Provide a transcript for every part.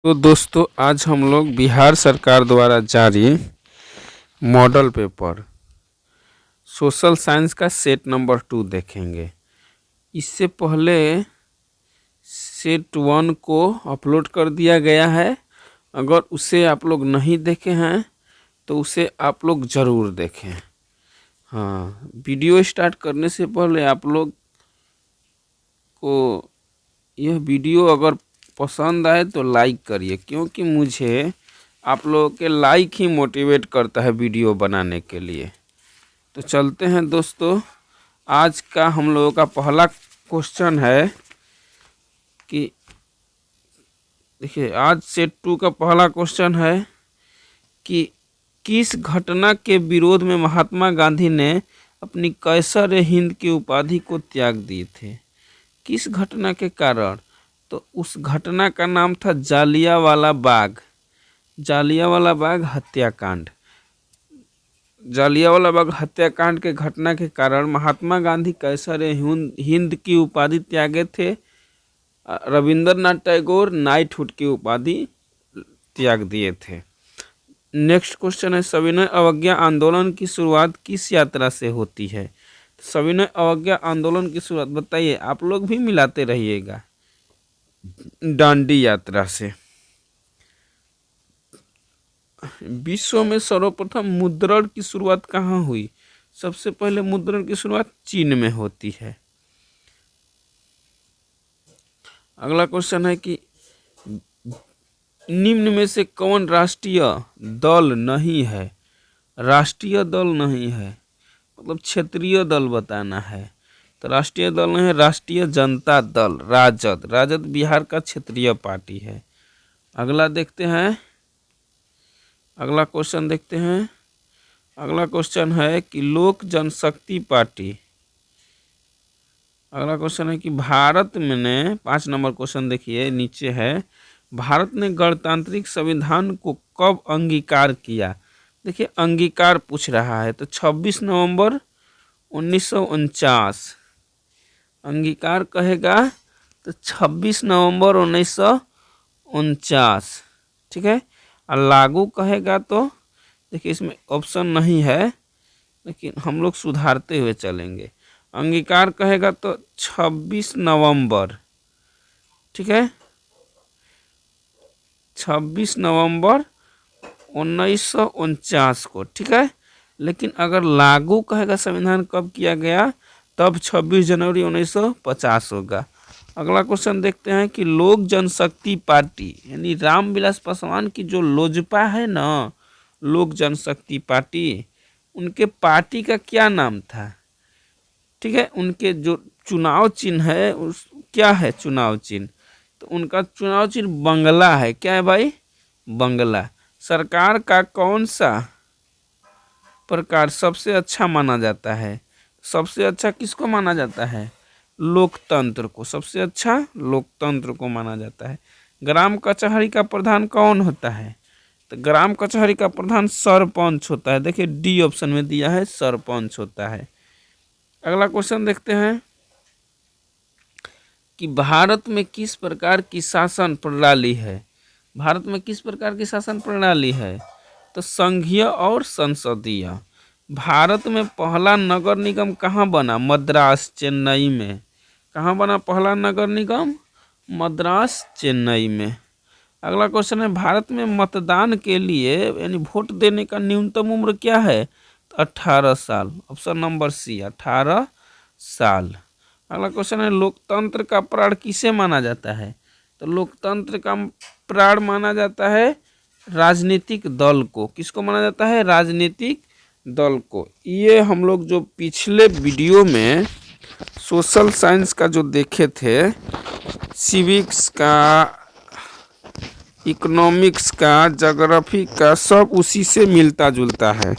तो दोस्तों आज हम लोग बिहार सरकार द्वारा जारी मॉडल पेपर सोशल साइंस का सेट नंबर 2 देखेंगे। इससे पहले सेट 1 को अपलोड कर दिया गया है। अगर उसे आप लोग नहीं देखे हैं तो उसे आप लोग ज़रूर देखें। हाँ, वीडियो स्टार्ट करने से पहले आप लोग को यह वीडियो अगर पसंद आए तो लाइक करिए, क्योंकि मुझे आप लोगों के लाइक ही मोटिवेट करता है वीडियो बनाने के लिए। तो चलते हैं दोस्तों, आज का हम लोगों का पहला क्वेश्चन है कि देखिए, आज सेट 2 का पहला क्वेश्चन है कि किस घटना के विरोध में महात्मा गांधी ने अपनी कैसर हिंद की उपाधि को त्याग दिए थे। किस घटना के कारण? तो उस घटना का नाम था जालियांवाला बाग हत्याकांड। जालियांवाला बाग हत्याकांड के घटना के कारण महात्मा गांधी कैसर हिंद की उपाधि त्यागे थे। रविंद्रनाथ टैगोर नाइटहुड की उपाधि त्याग दिए थे। नेक्स्ट क्वेश्चन है, सविनय अवज्ञा आंदोलन की शुरुआत किस यात्रा से होती है? सविनय अवज्ञा आंदोलन की शुरुआत बताइए, आप लोग भी मिलाते रहिएगा, दांडी यात्रा से। विश्व में सर्वप्रथम मुद्रण की शुरुआत कहाँ हुई? सबसे पहले मुद्रण की शुरुआत चीन में होती है। अगला क्वेश्चन है कि निम्न में से कौन राष्ट्रीय दल नहीं है? राष्ट्रीय दल नहीं है मतलब क्षेत्रीय दल बताना है। तो राष्ट्रीय दल नहीं है, राष्ट्रीय जनता दल राजद बिहार का क्षेत्रीय पार्टी है। अगला देखते हैं, अगला क्वेश्चन देखते हैं। अगला क्वेश्चन है कि लोक जनशक्ति पार्टी। अगला क्वेश्चन है कि भारत में ने 5 नंबर क्वेश्चन देखिए, नीचे है, भारत ने गणतांत्रिक संविधान को कब अंगीकार किया? देखिए, अंगीकार पूछ रहा है तो 26 नवंबर 1949 अंगीकार कहेगा तो 26 नवंबर 1949, ठीक है। और लागू कहेगा तो देखिए इसमें ऑप्शन नहीं है, लेकिन हम लोग सुधारते हुए चलेंगे। अंगीकार कहेगा तो 26 नवंबर, ठीक है, 26 नवंबर 1949 को, ठीक है। लेकिन अगर लागू कहेगा संविधान कब किया गया, तब 26 जनवरी 1950 होगा। अगला क्वेश्चन देखते हैं कि लोक जनशक्ति पार्टी यानी रामविलास पासवान की जो लोजपा है ना, लोक जनशक्ति पार्टी, उनके पार्टी का क्या नाम था? ठीक है, उनके जो चुनाव चिन्ह है उस क्या है चुनाव चिन्ह? तो उनका चुनाव चिन्ह बंगला है। क्या है भाई? बंगला। सरकार का कौन सा प्रकार सबसे अच्छा माना जाता है? सबसे अच्छा किसको माना जाता है? लोकतंत्र को। सबसे अच्छा लोकतंत्र को माना जाता है। ग्राम कचहरी का प्रधान कौन होता है? तो ग्राम कचहरी का प्रधान सरपंच होता है। देखिए डी ऑप्शन में दिया है, सरपंच होता है। अगला क्वेश्चन देखते हैं कि भारत में किस प्रकार की शासन प्रणाली है? भारत में किस प्रकार की शासन प्रणाली है? तो संघीय और संसदीय। भारत में पहला नगर निगम कहाँ बना? मद्रास, चेन्नई में। कहाँ बना पहला नगर निगम? मद्रास, चेन्नई में। अगला क्वेश्चन है, भारत में मतदान के लिए यानी वोट देने का न्यूनतम उम्र क्या है? 18 साल। ऑप्शन नंबर सी, 18 साल। अगला क्वेश्चन है, लोकतंत्र का प्राण किसे माना जाता है? तो लोकतंत्र का प्राण माना जाता है राजनीतिक दल को। किसको माना जाता है? राजनीतिक दल को। ये हम लोग जो पिछले वीडियो में सोशल साइंस का जो देखे थे, सिविक्स का, इकोनॉमिक्स का, ज्योग्राफी का, सब उसी से मिलता जुलता है।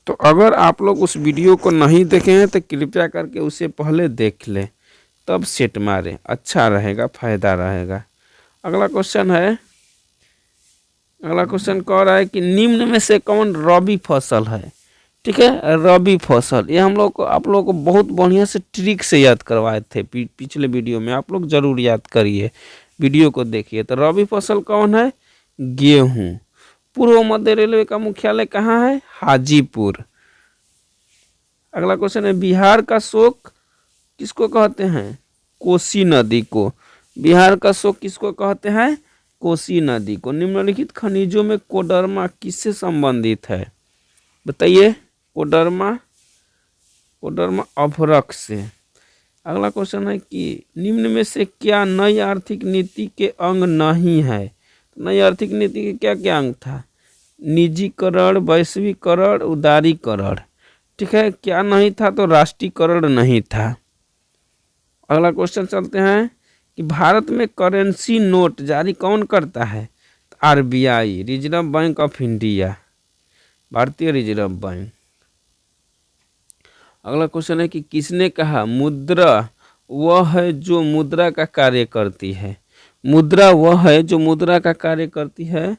तो अगर आप लोग उस वीडियो को नहीं देखे हैं तो कृपया करके उसे पहले देख लें, तब सेट मारें, अच्छा रहेगा, फायदा रहेगा। अगला क्वेश्चन है, अगला क्वेश्चन कह रहा है कि निम्न में से कौन रबी फसल है? ठीक है, रबी फसल। ये हम लोग को, आप लोग को बहुत बढ़िया से ट्रिक से याद करवाए थे पिछले वीडियो में। आप लोग जरूर याद करिए, वीडियो को देखिए। तो रबी फसल कौन है? गेहूं। पूर्व मध्य रेलवे का मुख्यालय कहाँ है? हाजीपुर। अगला क्वेश्चन है, बिहार का शोक किसको कहते हैं? कोसी नदी को। बिहार का शोक किसको कहते हैं? कोसी नदी को। निम्नलिखित खनिजों में कोडरमा किससे संबंधित है? बताइए। कोडरमा, कोडरमा अभ्रक से। अगला क्वेश्चन है कि निम्न में से क्या नई आर्थिक नीति के अंग नहीं है? नई आर्थिक नीति के क्या क्या अंग था? निजीकरण, वैश्वीकरण, उदारीकरण। ठीक है, क्या नहीं था? तो राष्ट्रीयकरण नहीं था। अगला क्वेश्चन चलते हैं कि भारत में करेंसी नोट जारी कौन करता है? RBI, reserve bank of India, भारतीय रिजर्व बैंक। अगला क्वेश्चन है कि किसने कहा मुद्रा वह है जो मुद्रा का कार्य करती है? मुद्रा वह है जो मुद्रा का कार्य करती है।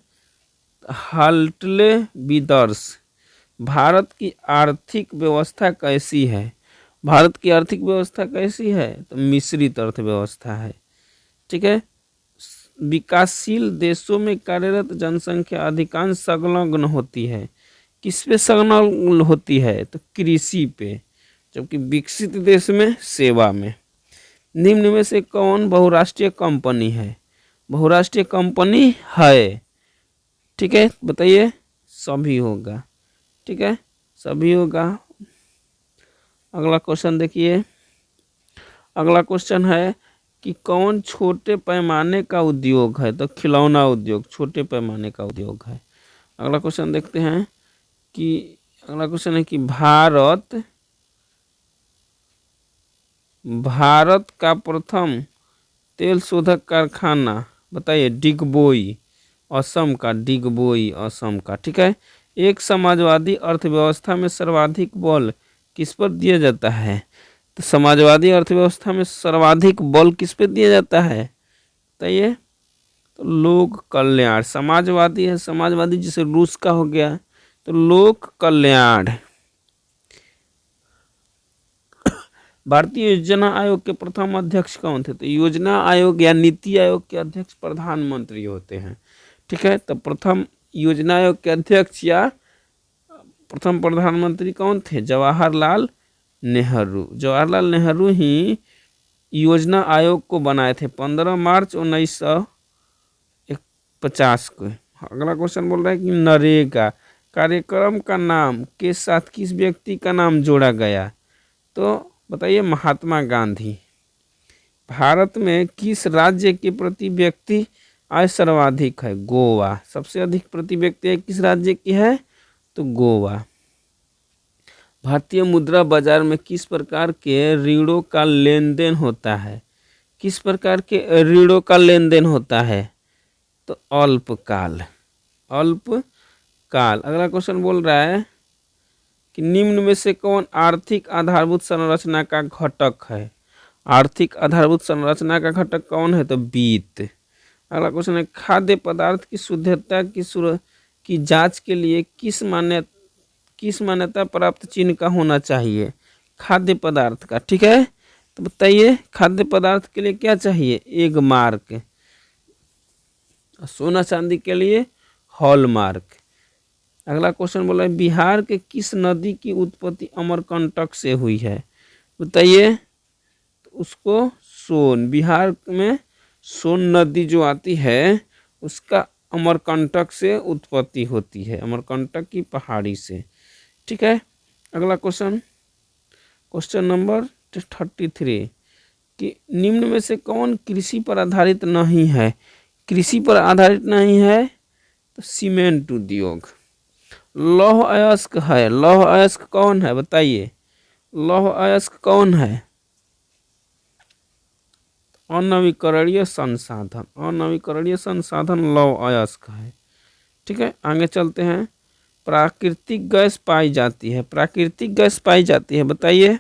हाल्टले विदर्स। भारत की आर्थिक व्यवस्था कैसी है? भारत की आर्थिक व्यवस्था कैसी है? तो मिश्रित अर्थव्यवस्था है। ठीक है। विकासशील देशों में कार्यरत जनसंख्या अधिकांश संलग्न होती है। किस पे संलग्न होती है? तो कृषि पे, जबकि विकसित देश में सेवा में। निम्न में से कौन बहुराष्ट्रीय कंपनी है? बहुराष्ट्रीय कंपनी है। ठीक है, बताइए। सभी होगा। ठीक है, सभी होगा। अगला क्वेश्चन देखिए। अगला क्वेश्चन है कि कौन छोटे पैमाने का उद्योग है? तो खिलौना उद्योग छोटे पैमाने का उद्योग है। अगला क्वेश्चन देखते हैं कि अगला क्वेश्चन है कि भारत का प्रथम तेल शोधक कारखाना बताइए। डिगबोई, असम का। डिगबोई, असम का। ठीक है। एक समाजवादी अर्थव्यवस्था में सर्वाधिक बल किस पर दिया जाता है? तो समाजवादी अर्थव्यवस्था में सर्वाधिक बल किस पे दिया जाता है? बताइए। तो लोक कल्याण। समाजवादी है, समाजवादी जैसे रूस का हो गया, तो लोक कल्याण। भारतीय योजना आयोग के प्रथम अध्यक्ष कौन थे? तो योजना आयोग या नीति आयोग के अध्यक्ष प्रधानमंत्री होते हैं। ठीक है, तो प्रथम योजना आयोग के अध्यक्ष या प्रथम प्रधानमंत्री कौन थे? जवाहरलाल नेहरू। जवाहरलाल नेहरू ही योजना आयोग को बनाए थे 15 मार्च 1950 को। अगला क्वेश्चन बोल रहा है कि नरेगा कार्यक्रम का नाम के साथ किस व्यक्ति का नाम जोड़ा गया? तो बताइए। महात्मा गांधी। भारत में किस राज्य के प्रति व्यक्ति आय सर्वाधिक है? गोवा। सबसे अधिक प्रति व्यक्ति किस राज्य की है? तो गोवा। भारतीय मुद्रा बाजार में किस प्रकार के ऋणों का लेन देन होता है? किस प्रकार के ऋणों का लेन देन होता है? तो अल्पकाल। अल्पकाल। अगला क्वेश्चन बोल रहा है कि निम्न में से कौन आर्थिक आधारभूत संरचना का घटक है? आर्थिक आधारभूत संरचना का घटक कौन है? तो वित्त। अगला क्वेश्चन है खाद्य पदार्थ की शुद्धता की जांच के लिए किस मान्यता प्राप्त चिन्ह का होना चाहिए? खाद्य पदार्थ का। ठीक है, तो बताइए। खाद्य पदार्थ के लिए क्या चाहिए? Egg mark. सोना चांदी के लिए हॉलमार्क। अगला क्वेश्चन बोला है बिहार के किस नदी की उत्पत्ति अमरकंटक से हुई है? बताइए। तो उसको सोन, बिहार में सोन नदी जो आती है उसका अमरकंटक से उत्पत्ति होती है, अमरकंटक की पहाड़ी से। ठीक है। अगला क्वेश्चन, क्वेश्चन नंबर 33 कि निम्न में से कौन कृषि पर आधारित नहीं है? कृषि पर आधारित नहीं है तो सीमेंट उद्योग। लौह अयस्क है। लौह अयस्क कौन है? बताइए। लौह अयस्क कौन है? अनवीकरणीय संसाधन। अनवीकरणीय संसाधन लौह अयस्क है। ठीक है, आगे चलते हैं। प्राकृतिक गैस पाई जाती है। प्राकृतिक गैस पाई जाती है, बताइए।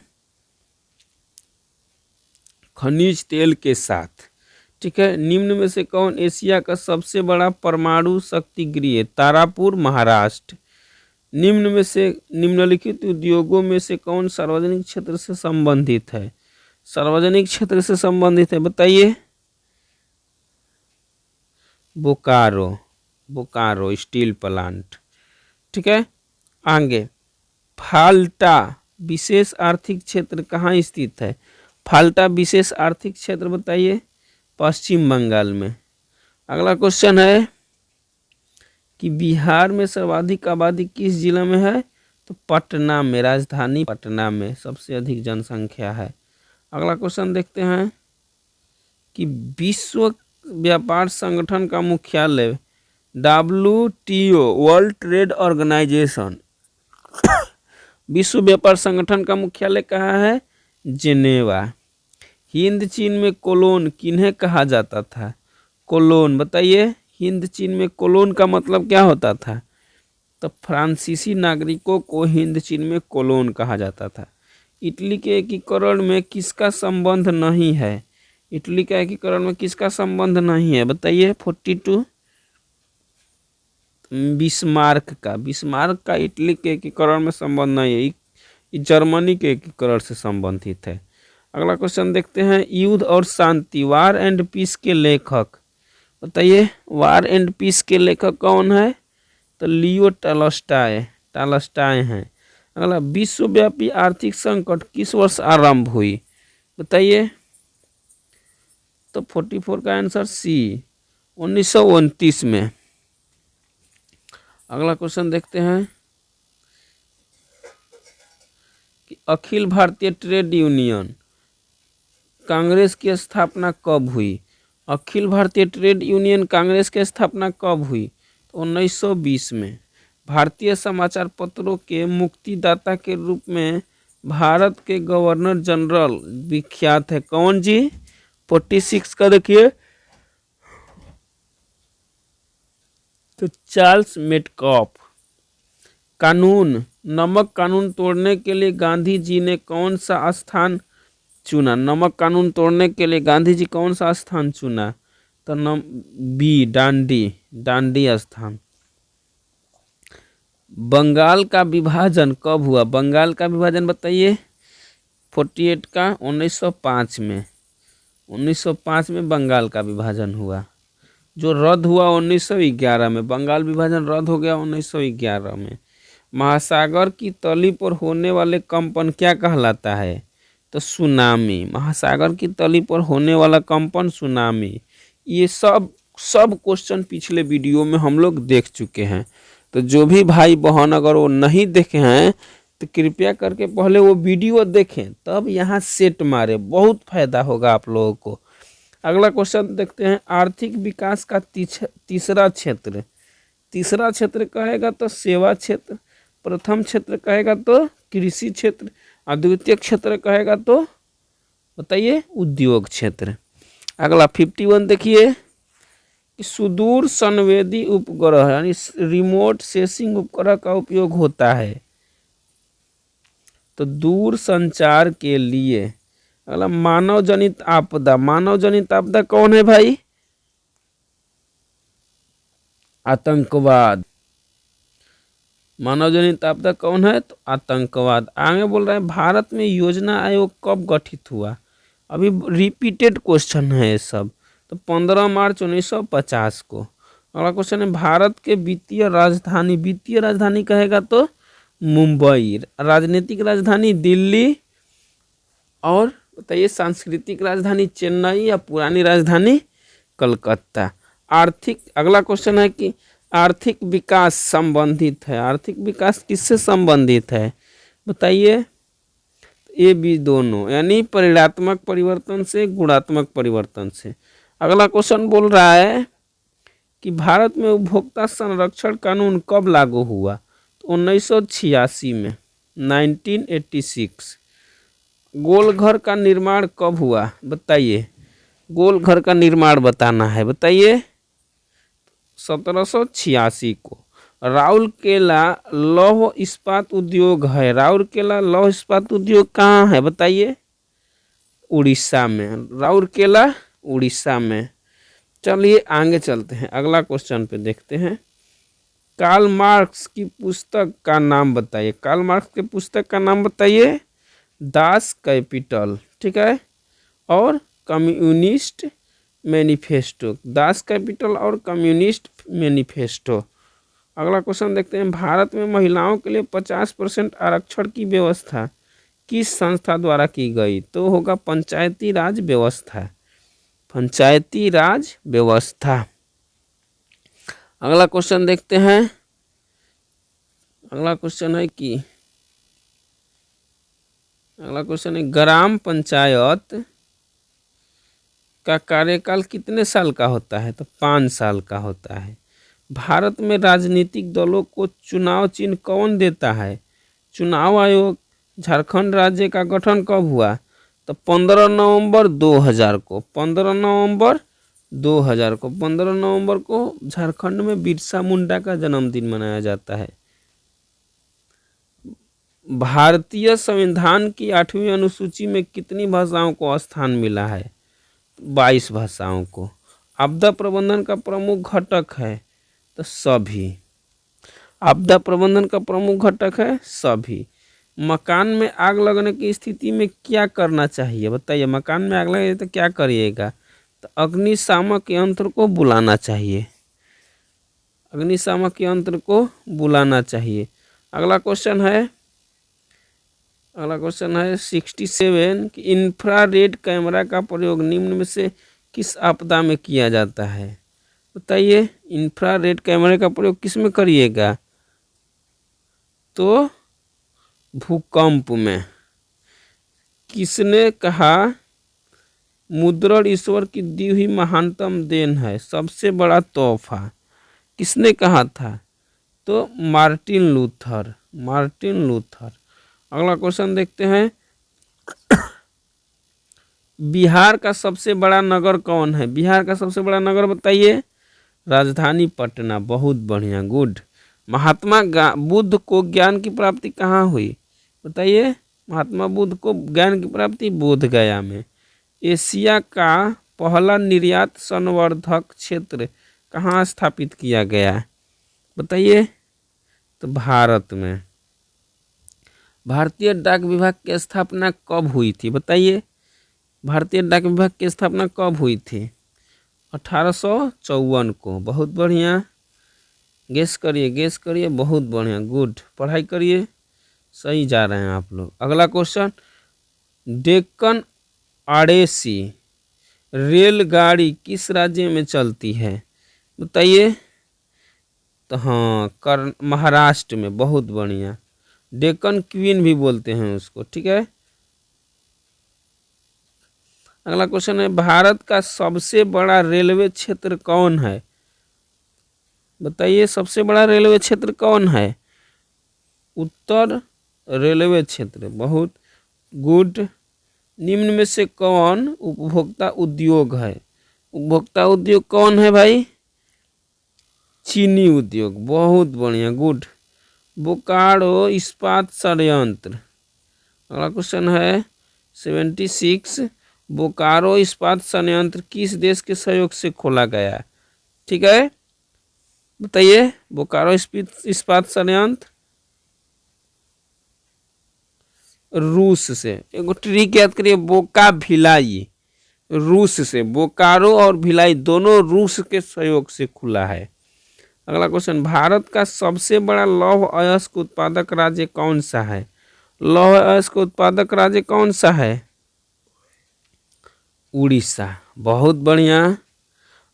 खनिज तेल के साथ। ठीक है। निम्न में से कौन एशिया का सबसे बड़ा परमाणु शक्ति गृह? तारापुर, महाराष्ट्र। निम्न में से निम्नलिखित उद्योगों में से कौन सार्वजनिक क्षेत्र से संबंधित है? सार्वजनिक क्षेत्र से संबंधित है, बताइए। बोकारो। Bokaro steel plant. ठीक है, आगे फाल्टा विशेष आर्थिक क्षेत्र कहाँ स्थित है? फाल्टा विशेष आर्थिक क्षेत्र बताइए। पश्चिम बंगाल में। अगला क्वेश्चन है कि बिहार में सर्वाधिक आबादी किस जिला में है? तो पटना में, राजधानी पटना में सबसे अधिक जनसंख्या है। अगला क्वेश्चन देखते हैं कि विश्व व्यापार संगठन का मुख्यालय WTO वर्ल्ड ट्रेड ऑर्गेनाइजेशन विश्व व्यापार संगठन का मुख्यालय कहाँ है? जेनेवा। हिंद चीन में कोलोन किन्हें कहा जाता था? कोलोन बताइए। हिंद चीन में कोलोन का मतलब क्या होता था? तो फ्रांसीसी नागरिकों को हिंद चीन में कोलोन कहा जाता था। इटली के एकीकरण में किसका संबंध नहीं है? इटली का एकीकरण में किसका संबंध नहीं है बताइए। 42 बिस्मार्क का इटली के एकीकरण में संबंध नहीं है, ये जर्मनी के एकीकरण से संबंधित है। अगला क्वेश्चन देखते हैं, युद्ध और शांति वार एंड पीस के लेखक बताइए। वार एंड पीस के लेखक कौन है? तो लियो टॉलस्टॉय हैं। अगला विश्वव्यापी आर्थिक संकट किस वर्ष आरंभ हुई बताइए। तो 44 का आंसर सी, 1929 में। अगला क्वेश्चन देखते हैं कि अखिल भारतीय ट्रेड यूनियन कांग्रेस की स्थापना कब हुई? अखिल भारतीय ट्रेड यूनियन कांग्रेस की स्थापना कब हुई? तो 1920 में। भारतीय समाचार पत्रों के मुक्तिदाता के रूप में भारत के गवर्नर जनरल विख्यात है कौन जी? 46 का देखिए, तो चार्ल्स मेटकॉफ। कानून, नमक कानून तोड़ने के लिए गांधी जी ने कौन सा स्थान चुना? नमक कानून तोड़ने के लिए गांधी जी कौन सा स्थान चुना? तो बी, डांडी स्थान। बंगाल का विभाजन कब हुआ? बंगाल का विभाजन बताइए। 48 का 1905 में। 1905 में बंगाल का विभाजन हुआ, जो रद्द हुआ 1911 में। बंगाल विभाजन रद्द हो गया 1911 में। महासागर की तली पर होने वाले कंपन क्या कहलाता है? तो सुनामी। महासागर की तली पर होने वाला कंपन सुनामी। ये सब क्वेश्चन पिछले वीडियो में हम लोग देख चुके हैं, तो जो भी भाई बहन अगर वो नहीं देखे हैं तो कृपया करके पहले वो वीडियो देखें, तब यहाँ सेट मारे, बहुत फायदा होगा आप लोगों को। अगला क्वेश्चन देखते हैं, आर्थिक विकास का तीसरा क्षेत्र। तीसरा क्षेत्र कहेगा तो सेवा क्षेत्र, प्रथम क्षेत्र कहेगा तो कृषि क्षेत्र, और द्वितीय क्षेत्र कहेगा तो बताइए उद्योग क्षेत्र। अगला 51 देखिए कि सुदूर संवेदी उपग्रह यानी रिमोट सेंसिंग उपग्रह का उपयोग होता है तो दूर संचार के लिए। अगला मानव जनित आपदा। मानव जनित आपदा कौन है भाई? आतंकवाद। मानव जनित आपदा कौन है? तो आतंकवाद। आगे बोल रहे हैं भारत में योजना आयोग कब गठित हुआ? अभी रिपीटेड क्वेश्चन है ये सब। तो 15 मार्च 1950 को। अगला क्वेश्चन है, भारत के वित्तीय राजधानी। वित्तीय राजधानी कहेगा तो मुंबई। राजनीतिक राजधानी दिल्ली, और बताइए सांस्कृतिक राजधानी चेन्नई या पुरानी राजधानी कलकत्ता। आर्थिक, अगला क्वेश्चन है कि आर्थिक विकास संबंधित है। आर्थिक विकास किससे संबंधित है बताइए। ए बी दोनों, यानी परिणात्मक परिवर्तन से गुणात्मक परिवर्तन से। अगला क्वेश्चन बोल रहा है कि भारत में उपभोक्ता संरक्षण कानून कब लागू हुआ? तो 1986 में, 1986। गोलघर का निर्माण कब हुआ बताइए। गोलघर का निर्माण बताना है बताइए। 1786 को। राउरकेला लौह इस्पात उद्योग है। राउरकेला लौह इस्पात उद्योग कहाँ है बताइए। उड़ीसा में। राउरकेला उड़ीसा में। चलिए आगे चलते हैं, अगला क्वेश्चन पे देखते हैं। कार्ल मार्क्स की पुस्तक का नाम बताइए। कार्ल मार्क्स की पुस्तक का नाम बताइए। दास कैपिटल, ठीक है, और कम्युनिस्ट मैनिफेस्टो, दास कैपिटल और कम्युनिस्ट मैनिफेस्टो। अगला क्वेश्चन देखते हैं, भारत में महिलाओं के लिए 50% आरक्षण की व्यवस्था किस संस्था द्वारा की गई? तो होगा पंचायती राज व्यवस्था, पंचायती राज व्यवस्था। अगला क्वेश्चन देखते हैं, अगला क्वेश्चन है ग्राम पंचायत का कार्यकाल कितने साल का होता है? तो 5 साल का होता है। भारत में राजनीतिक दलों को चुनाव चिन्ह कौन देता है? चुनाव आयोग। झारखंड राज्य का गठन कब हुआ? तो 15 नवंबर 2000 को, 15 नवंबर 2000 को, 15 नवंबर को झारखंड में बिरसा मुंडा का जन्मदिन मनाया जाता है। भारतीय संविधान की 8वीं अनुसूची में कितनी भाषाओं को स्थान मिला है? 22 भाषाओं को। आपदा प्रबंधन का प्रमुख घटक है? तो सभी। आपदा प्रबंधन का प्रमुख घटक है सभी। मकान में आग लगने की स्थिति में क्या करना चाहिए? बताइए, मकान में आग लगे तो क्या करिएगा? तो अग्निशामक यंत्र को बुलाना चाहिए, अग्निशामक यंत्र को बुलाना चाहिए। अगला क्वेश्चन है 67 कि इंफ्रारेड कैमरा का प्रयोग निम्न में से किस आपदा में किया जाता है? बताइए, इंफ्रारेड कैमरे का प्रयोग किस में करिएगा? तो भूकंप में। किसने कहा मुद्रण ईश्वर की दी हुई महानतम देन है, सबसे बड़ा तोहफा? किसने कहा था? तो मार्टिन लूथर, मार्टिन लूथर। अगला क्वेश्चन देखते हैं, बिहार का सबसे बड़ा नगर कौन है? बिहार का सबसे बड़ा नगर बताइए। राजधानी पटना। बहुत बढ़िया, गुड। महात्मा बुद्ध को ज्ञान की प्राप्ति कहाँ हुई? बताइए, महात्मा बुद्ध को ज्ञान की प्राप्ति बोध गया में। एशिया का पहला निर्यात संवर्धक क्षेत्र कहाँ स्थापित किया गया? बताइए, तो भारत में। भारतीय डाक विभाग की स्थापना कब हुई थी? बताइए, भारतीय डाक विभाग की स्थापना कब हुई थी? 1854 को। बहुत बढ़िया, गेस करिए, बहुत बढ़िया, गुड। पढ़ाई करिए, सही जा रहे हैं आप लोग। अगला क्वेश्चन, डेक्कन आड़ेसी रेलगाड़ी किस राज्य में चलती है? बताइए, तो हाँ, महाराष्ट्र में। बहुत बढ़िया, डेक्कन क्वीन भी बोलते हैं उसको, ठीक है। अगला क्वेश्चन है, भारत का सबसे बड़ा रेलवे क्षेत्र कौन है? बताइए, सबसे बड़ा रेलवे क्षेत्र कौन है? उत्तर रेलवे क्षेत्र। बहुत गुड। निम्न में से कौन उपभोक्ता उद्योग है? उपभोक्ता उद्योग कौन है भाई? चीनी उद्योग। बहुत बढ़िया, गुड। बोकारो इस्पात संयंत्र। अगला क्वेश्चन है 76, बोकारो इस्पात संयंत्र किस देश के सहयोग से खोला गया? ठीक है, बताइए, बोकारो इस्पात संयंत्र रूस से। एक ट्रिक याद करिए, बोका भिलाई, रूस से। बोकारो और भिलाई दोनों रूस के सहयोग से खुला है। अगला क्वेश्चन, भारत का सबसे बड़ा लौह अयस्क उत्पादक राज्य कौन सा है? लौह अयस्क उत्पादक राज्य कौन सा है? उड़ीसा। बहुत बढ़िया।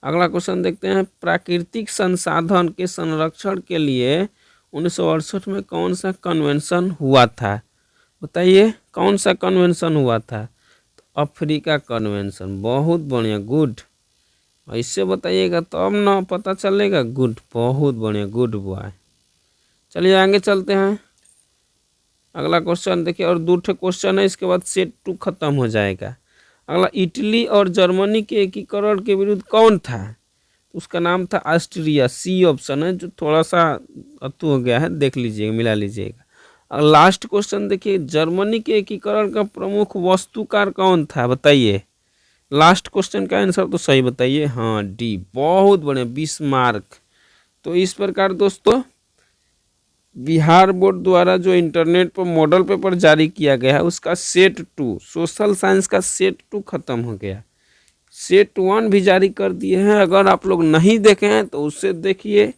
अगला क्वेश्चन देखते हैं, प्राकृतिक संसाधन के संरक्षण के लिए 1968 में कौन सा कन्वेंशन हुआ था? बताइए, कौन सा कन्वेंशन हुआ था? तो अफ्रीका कन्वेंशन। बहुत बढ़िया, गुड। ऐसे बताइएगा तब ना पता चलेगा। गुड, बहुत बढ़िया, गुड बॉय। चलिए आगे चलते हैं। अगला क्वेश्चन देखिए, और 2 क्वेश्चन है, इसके बाद सेट 2 खत्म हो जाएगा। अगला, इटली और जर्मनी के एकीकरण के विरुद्ध कौन था? उसका नाम था ऑस्ट्रिया। सी ऑप्शन है, जो थोड़ा सा अतु हो गया है, देख लीजिएगा, मिला लीजिएगा। और लास्ट क्वेश्चन देखिए, जर्मनी के एकीकरण का प्रमुख वास्तुकार कौन था? बताइए, लास्ट क्वेश्चन का आंसर तो सही बताइए। हाँ, डी। बहुत बढ़िया, बिस्मार्क। तो इस प्रकार दोस्तों, बिहार बोर्ड द्वारा जो इंटरनेट पर मॉडल पेपर जारी किया गया है, उसका सेट 2, सोशल साइंस का सेट 2 खत्म हो गया। सेट 1 भी जारी कर दिए हैं। अगर आप लोग नहीं देखे हैं तो उससे देखिए,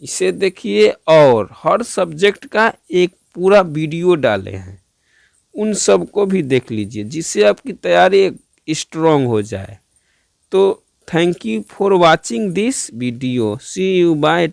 इसे देखिए, और हर सब्जेक्ट का एक पूरा वीडियो डाले हैं, उन सब को भी देख लीजिए, जिससे आपकी तैयारी स्ट्रांग हो जाए। तो thank you for watching this video, see you bye.